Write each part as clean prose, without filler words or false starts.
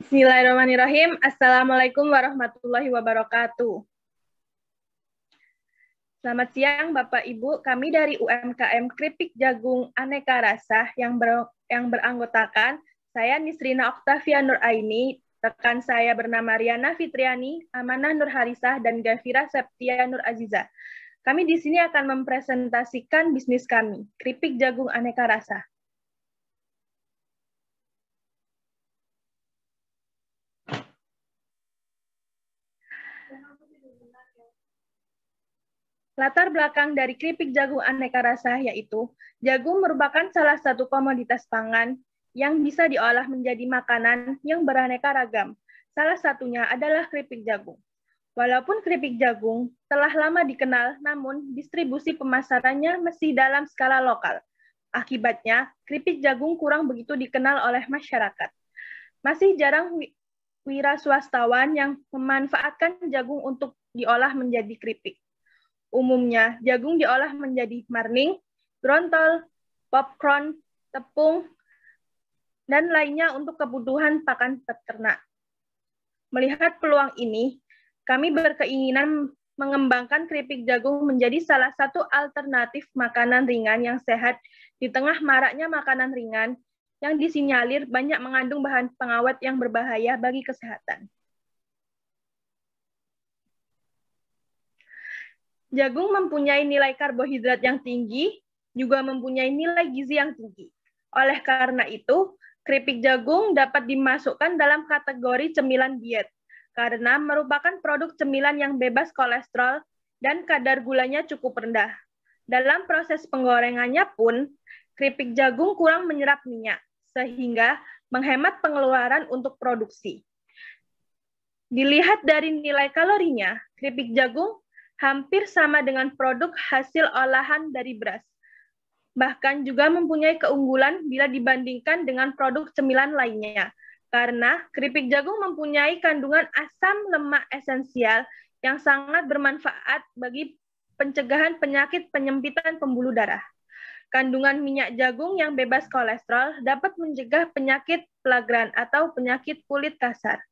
Bismillahirrahmanirrahim. Assalamualaikum warahmatullahi wabarakatuh. Selamat siang Bapak Ibu. Kami dari UMKM Keripik Jagung Aneka Rasa yang beranggotakan saya Nisrina Oktavia Nuraini, rekan saya bernama Riana Fitriani, Amanah Nurhalisah, dan Gafira Septia Nur Aziza. Kami di sini akan mempresentasikan bisnis kami, Keripik Jagung Aneka Rasa. Latar belakang dari keripik jagung aneka rasa yaitu, jagung merupakan salah satu komoditas pangan yang bisa diolah menjadi makanan yang beraneka ragam. Salah satunya adalah keripik jagung. Walaupun keripik jagung telah lama dikenal, namun distribusi pemasarannya masih dalam skala lokal. Akibatnya, keripik jagung kurang begitu dikenal oleh masyarakat. Masih jarang wira swastawan yang memanfaatkan jagung untuk diolah menjadi keripik. Umumnya, jagung diolah menjadi marning, grontol, popcorn, tepung, dan lainnya untuk kebutuhan pakan peternak. Melihat peluang ini, kami berkeinginan mengembangkan keripik jagung menjadi salah satu alternatif makanan ringan yang sehat di tengah maraknya makanan ringan yang disinyalir banyak mengandung bahan pengawet yang berbahaya bagi kesehatan. Jagung mempunyai nilai karbohidrat yang tinggi, juga mempunyai nilai gizi yang tinggi. Oleh karena itu, keripik jagung dapat dimasukkan dalam kategori cemilan diet, karena merupakan produk cemilan yang bebas kolesterol dan kadar gulanya cukup rendah. Dalam proses penggorengannya pun, keripik jagung kurang menyerap minyak, sehingga menghemat pengeluaran untuk produksi. Dilihat dari nilai kalorinya, keripik jagung hampir sama dengan produk hasil olahan dari beras. Bahkan juga mempunyai keunggulan bila dibandingkan dengan produk cemilan lainnya, karena keripik jagung mempunyai kandungan asam lemak esensial yang sangat bermanfaat bagi pencegahan penyakit penyempitan pembuluh darah. Kandungan minyak jagung yang bebas kolesterol dapat mencegah penyakit pelagran atau penyakit kulit kasar.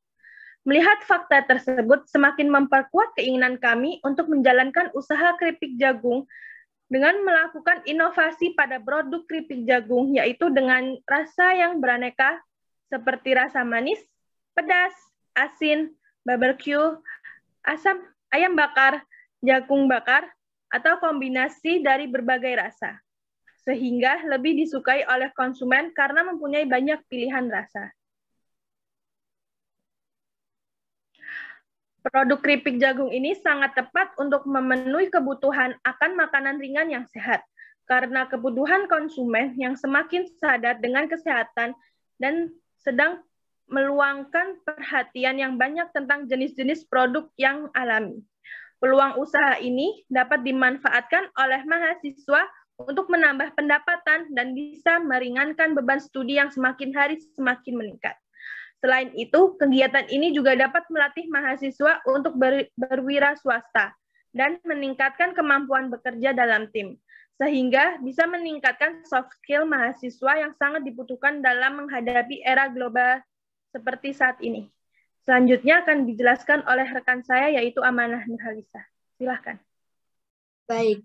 Melihat fakta tersebut semakin memperkuat keinginan kami untuk menjalankan usaha keripik jagung dengan melakukan inovasi pada produk keripik jagung, yaitu dengan rasa yang beraneka seperti rasa manis, pedas, asin, barbecue, asam, ayam bakar, jagung bakar, atau kombinasi dari berbagai rasa, sehingga lebih disukai oleh konsumen karena mempunyai banyak pilihan rasa. Produk keripik jagung ini sangat tepat untuk memenuhi kebutuhan akan makanan ringan yang sehat, karena kebutuhan konsumen yang semakin sadar dengan kesehatan dan sedang meluangkan perhatian yang banyak tentang jenis-jenis produk yang alami. Peluang usaha ini dapat dimanfaatkan oleh mahasiswa untuk menambah pendapatan dan bisa meringankan beban studi yang semakin hari semakin meningkat. Selain itu, kegiatan ini juga dapat melatih mahasiswa untuk berwira swasta dan meningkatkan kemampuan bekerja dalam tim, sehingga bisa meningkatkan soft skill mahasiswa yang sangat dibutuhkan dalam menghadapi era global seperti saat ini. Selanjutnya akan dijelaskan oleh rekan saya, yaitu Amanah Nurhalisah. Silakan. Baik,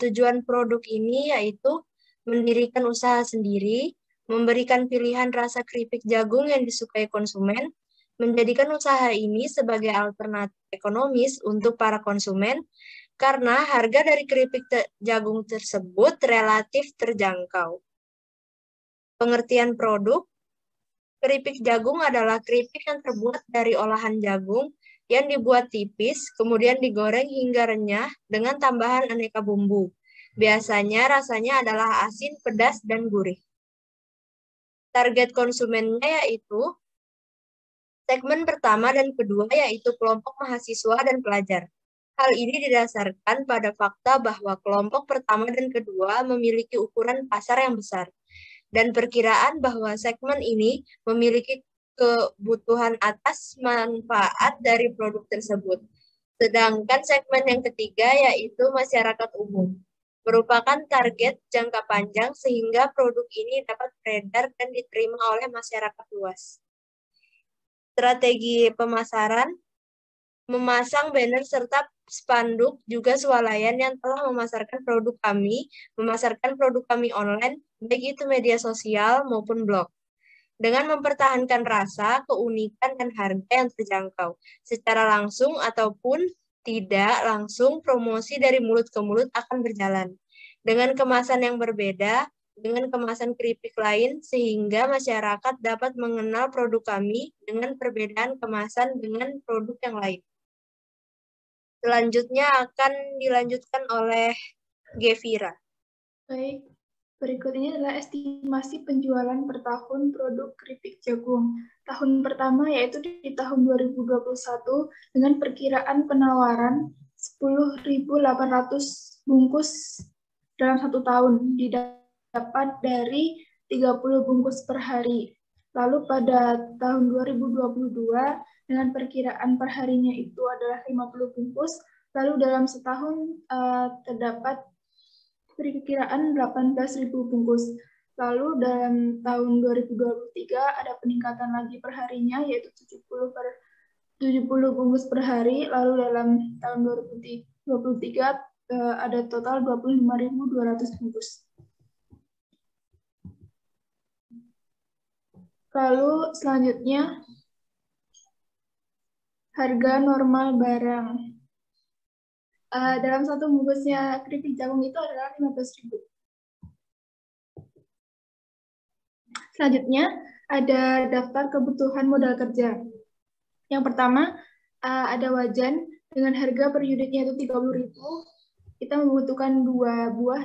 tujuan produk ini yaitu mendirikan usaha sendiri, memberikan pilihan rasa keripik jagung yang disukai konsumen, menjadikan usaha ini sebagai alternatif ekonomis untuk para konsumen, karena harga dari keripik jagung tersebut relatif terjangkau. Pengertian produk, keripik jagung adalah keripik yang terbuat dari olahan jagung yang dibuat tipis, kemudian digoreng hingga renyah dengan tambahan aneka bumbu. Biasanya rasanya adalah asin, pedas, dan gurih. Target konsumennya yaitu segmen pertama dan kedua yaitu kelompok mahasiswa dan pelajar. Hal ini didasarkan pada fakta bahwa kelompok pertama dan kedua memiliki ukuran pasar yang besar, dan perkiraan bahwa segmen ini memiliki kebutuhan atas manfaat dari produk tersebut. Sedangkan segmen yang ketiga yaitu masyarakat umum, merupakan target jangka panjang sehingga produk ini dapat beredar dan diterima oleh masyarakat luas. Strategi pemasaran, memasang banner serta spanduk juga swalayan yang telah memasarkan produk kami online, baik itu media sosial maupun blog, dengan mempertahankan rasa, keunikan, dan harga yang terjangkau. Secara langsung ataupun tidak langsung, promosi dari mulut ke mulut akan berjalan. Dengan kemasan yang berbeda, dengan kemasan keripik lain, sehingga masyarakat dapat mengenal produk kami dengan perbedaan kemasan dengan produk yang lain. Selanjutnya akan dilanjutkan oleh Gevira. Baik, berikut ini adalah estimasi penjualan per tahun produk keripik jagung. Tahun pertama yaitu di tahun 2021 dengan perkiraan penawaran 10.800 bungkus dalam 1 tahun, didapat dari 30 bungkus per hari. Lalu pada tahun 2022 dengan perkiraan perharinya itu adalah 50 bungkus, lalu dalam setahun terdapat perkiraan 18.000 bungkus. Lalu dalam tahun 2023 ada peningkatan lagi perharinya yaitu 70 bungkus per hari, lalu dalam tahun 2023 ada total 25.200 bungkus. Lalu selanjutnya harga normal barang. Dalam satu bungkusnya keripik jagung itu adalah 15.000. Selanjutnya ada daftar kebutuhan modal kerja. Yang pertama ada wajan dengan harga per unitnya itu 30.000. Kita membutuhkan 2 buah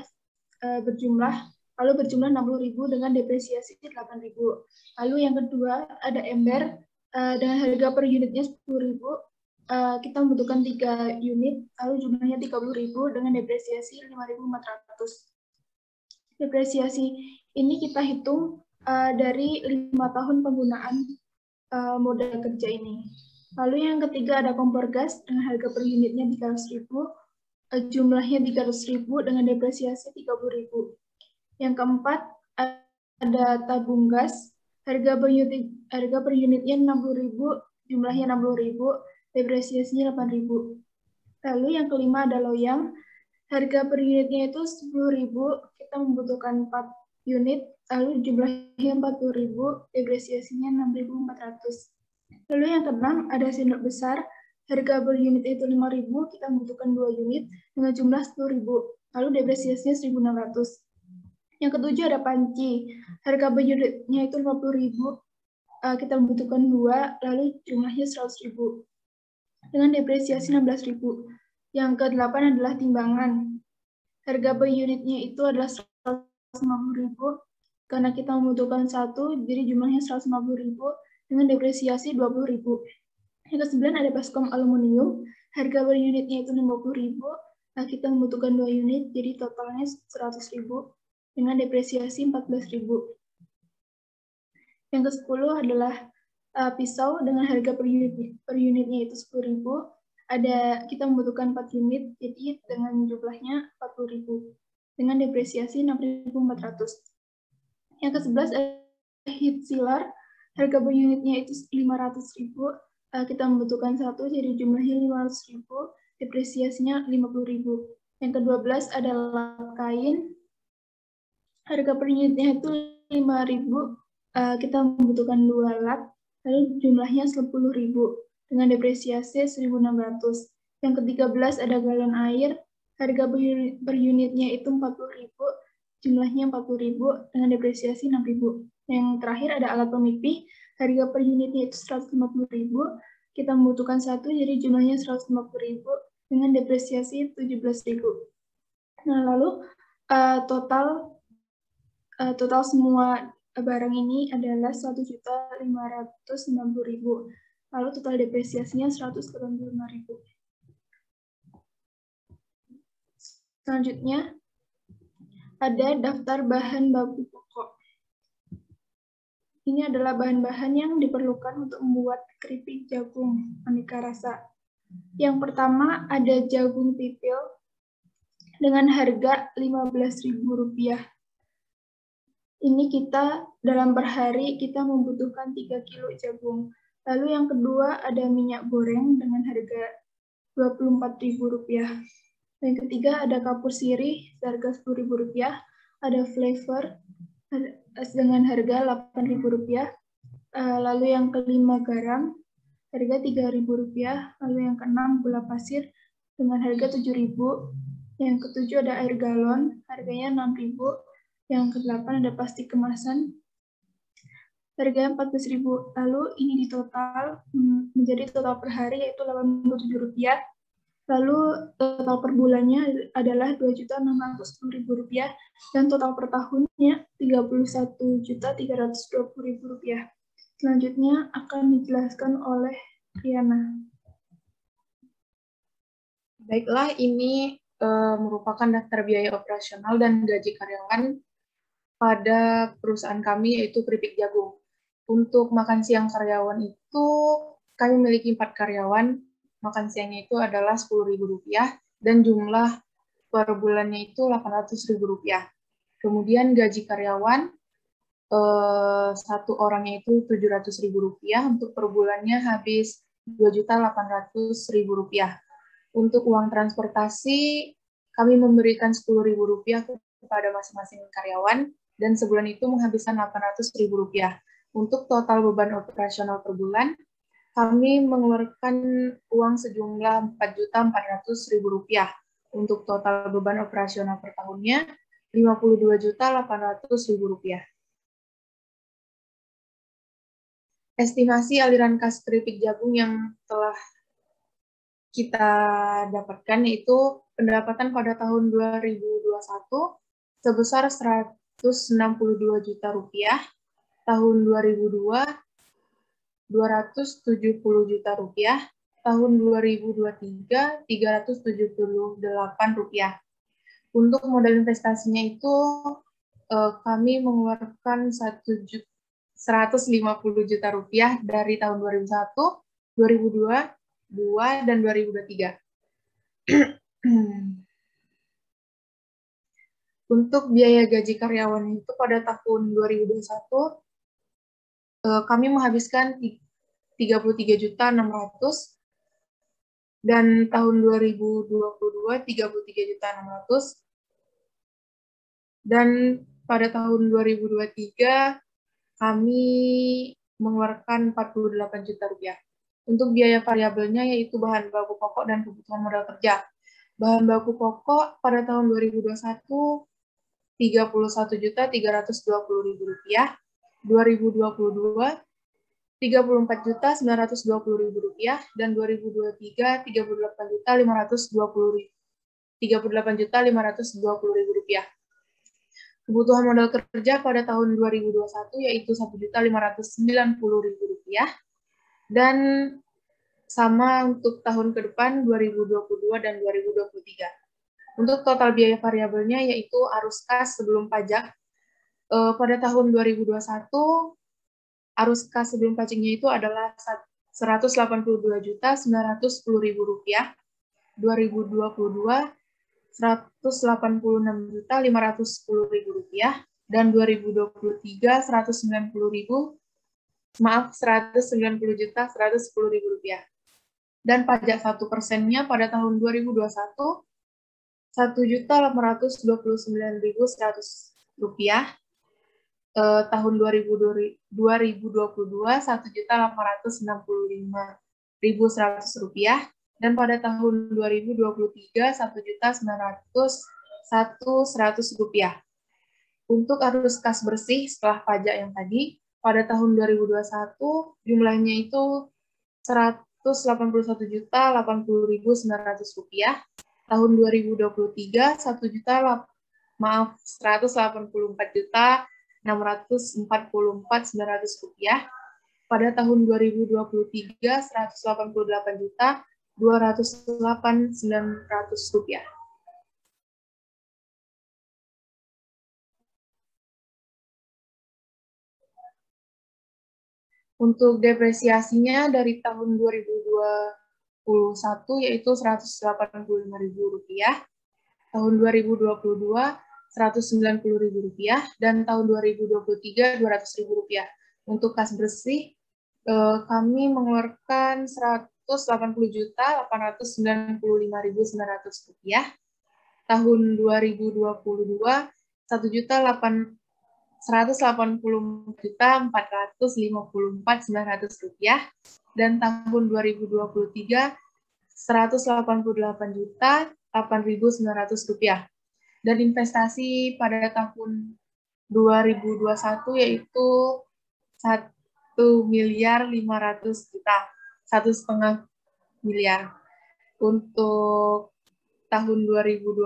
lalu berjumlah 60.000 dengan depresiasi 8.000. Lalu yang kedua ada ember dengan harga per unitnya 10.000. Kita membutuhkan 3 unit, lalu jumlahnya 30.000 dengan depresiasi 5.400. Depresiasi ini kita hitung dari 5 tahun penggunaan modal kerja ini. Lalu yang ketiga ada kompor gas dengan harga per unitnya 300.000, jumlahnya 300.000 dengan depresiasi 30.000. Yang keempat ada tabung gas, harga per unitnya 60.000, jumlahnya 60.000, depresiasinya 8.000. Lalu yang kelima ada loyang, harga per unitnya itu 10.000, kita membutuhkan 4 unit, lalu jumlahnya 40.000, depresiasinya 6.400. Lalu yang keenam ada sendok besar, harga per unit itu 5.000, kita membutuhkan 2 unit dengan jumlah 10.000, lalu depresiasinya 1.600. Yang ketujuh ada panci, harga per unitnya itu 50.000, kita membutuhkan 2, lalu jumlahnya 100.000 dengan depresiasi 16.000. Yang ke-8 adalah timbangan. Harga per unitnya itu adalah 150.000 karena kita membutuhkan 1, jadi jumlahnya 150.000 dengan depresiasi 20.000. Yang ke-9 ada baskom aluminium. Harga per unitnya itu 50.000. Nah, kita membutuhkan 2 unit, jadi totalnya 100.000 dengan depresiasi 14.000. Yang ke-10 adalah pisau dengan harga per unitnya itu 10.000. Kita membutuhkan 4 unit, jadi dengan jumlahnya 40.000 dengan depresiasi 6.400. Yang ke-11 ada heat sealer, harga per unitnya itu 500.000. Kita membutuhkan 1, jadi jumlahnya 500.000, depresiasinya 50.000. Yang ke-12 ada lap kain, harga per unitnya itu 5.000. Kita membutuhkan 2 lap, lalu jumlahnya 10.000 dengan depresiasi 1.600. Yang ke-13 ada galon air, harga per unitnya itu 40.000, jumlahnya 40.000 dengan depresiasi 6.000. Yang terakhir ada alat pemipih, harga per unitnya itu 150.000, kita membutuhkan 1, jadi jumlahnya 150.000 dengan depresiasi 17.000. Nah, lalu total semua barang ini adalah 1.590.000. Lalu total depresiasinya 185.000. Selanjutnya ada daftar bahan baku pokok. Ini adalah bahan-bahan yang diperlukan untuk membuat keripik jagung aneka rasa. Yang pertama ada jagung pipil dengan harga Rp15.000. Ini kita dalam per hari kita membutuhkan 3 kilo jagung. Lalu yang kedua ada minyak goreng dengan harga Rp24.000. Yang ketiga ada kapur sirih seharga Rp10.000. Ada flavor dengan harga Rp8.000. Lalu yang kelima garam harga Rp3.000. Lalu yang keenam gula pasir dengan harga Rp7.000. Yang ketujuh ada air galon harganya Rp6.000. Yang kedelapan ada plastik kemasan harganya Rp14.000. Lalu ini di total menjadi total per hari yaitu Rp87.000. Lalu total per bulannya adalah Rp2.610.000 dan total per tahunnya Rp31.320.000. Selanjutnya akan dijelaskan oleh Riana. Baiklah, ini merupakan daftar biaya operasional dan gaji karyawan pada perusahaan kami, yaitu Keripik Jagung. Untuk makan siang karyawan itu, kami memiliki 4 karyawan. Makan siangnya itu adalah Rp10.000 dan jumlah per bulannya itu Rp800.000. Kemudian gaji karyawan satu orangnya itu Rp700.000, untuk per bulannya habis Rp2.800.000. Untuk uang transportasi kami memberikan Rp10.000 kepada masing-masing karyawan dan sebulan itu menghabiskan Rp800.000. Untuk total beban operasional per bulan kami mengeluarkan uang sejumlah Rp4.400.000. Untuk total beban operasional per tahunnya Rp52.800.000. Estimasi aliran kas keripik jagung yang telah kita dapatkan yaitu pendapatan pada tahun 2021 sebesar Rp162 juta, tahun 2002 Rp270 juta, tahun 2023 Rp378. Untuk modal investasinya itu kami mengeluarkan Rp150 juta dari tahun 2001, 2002, dan 2023. Untuk biaya gaji karyawan itu pada tahun 2021 kami menghabiskan Rp33.600.000 dan tahun 2022 Rp33.600.000 dan pada tahun 2023 kami mengeluarkan Rp48 juta. Untuk biaya variabelnya yaitu bahan baku pokok dan kebutuhan modal kerja. Bahan baku pokok pada tahun 2021 Rp31.320.000, 2022 Rp34.920.000 dan 2023 Rp38.520.000. Kebutuhan modal kerja pada tahun 2021 yaitu Rp1.590.000 dan sama untuk tahun ke depan 2022 dan 2023. Untuk total biaya variabelnya yaitu arus kas sebelum pajak pada tahun 2021 arus kas sebelum pajaknya itu adalah Rp182.910.000, 2022 Rp186.510.000 dan 2023 Rp190.110.000 dan pajak 1%-nya pada tahun 2021 Rp1.829.100, tahun 2022 Rp1.865.100 dan pada tahun 2023 Rp1.901.100. Untuk arus kas bersih setelah pajak yang tadi pada tahun 2021 jumlahnya itu Rp181.080.900, tahun 2023 Rp184.644.900, pada tahun 2023 Rp188.208.900. Untuk depresiasinya dari tahun 2021 yaitu Rp185.000, tahun 2022 Rp190.000 dan tahun 2023 Rp200.000. Untuk kas bersih kami mengeluarkan 180.895.900 rupiah. Tahun 2022 1.184.454.900 rupiah, dan tahun 2023 188.8.900 rupiah. Dan investasi pada tahun 2021 yaitu 1.500.000.000, 1,5 miliar. Untuk tahun 2022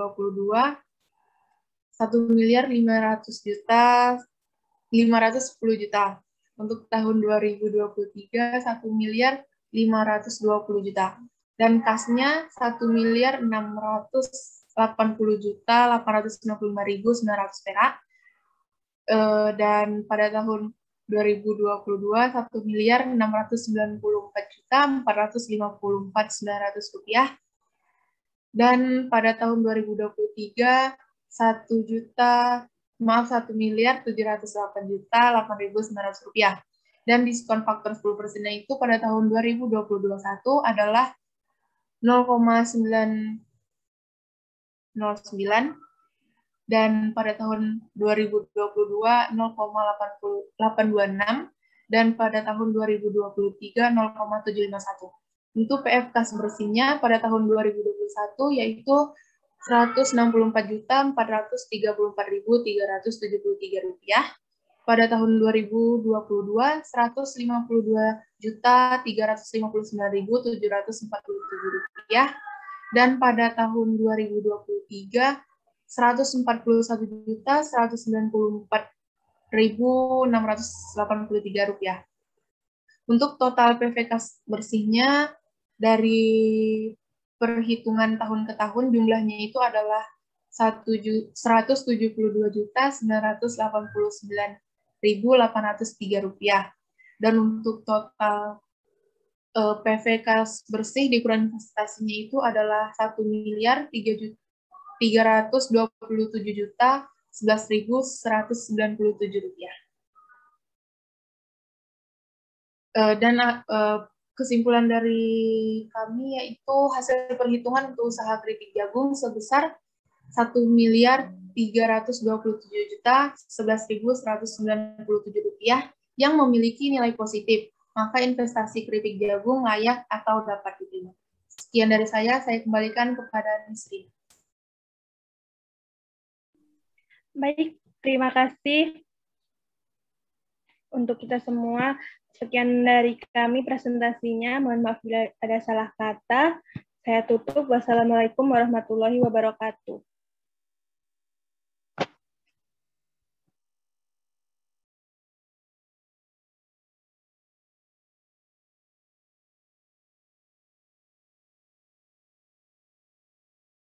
1.500.000.510.000.000. Untuk tahun 2023 1.520.000.000. Dan kasnya 1.680.895.900 perak. Dan pada tahun 2022 1.694.454.900 rupiah. Dan pada tahun 2023 1.708.800 rupiah. Dan diskon faktor 10%-nya itu pada tahun 2021 adalah 0,909, dan pada tahun 2022 0,826, dan pada tahun 2023 0,751. Untuk PF kas bersihnya pada tahun 2021 yaitu 164.434.373 rupiah. Pada tahun 2022 152.359.747 rupiah. Dan pada tahun 2023 141.194.683 rupiah. Untuk total PV kas bersihnya dari perhitungan tahun ke tahun jumlahnya itu adalah 172.989.803 rupiah. Dan untuk total PV kas bersih di ukuran investasinya itu adalah 1.327.011.197 rupiah. Dan kesimpulan dari kami yaitu hasil perhitungan untuk usaha keripik jagung sebesar 1.327.011.197 rupiah yang memiliki nilai positif, maka investasi keripik jagung layak atau dapat diterima. Sekian dari saya kembalikan kepada Nisri. Baik, terima kasih untuk kita semua. Sekian dari kami presentasinya. Mohon maaf bila ada salah kata. Saya tutup. Wassalamualaikum warahmatullahi wabarakatuh.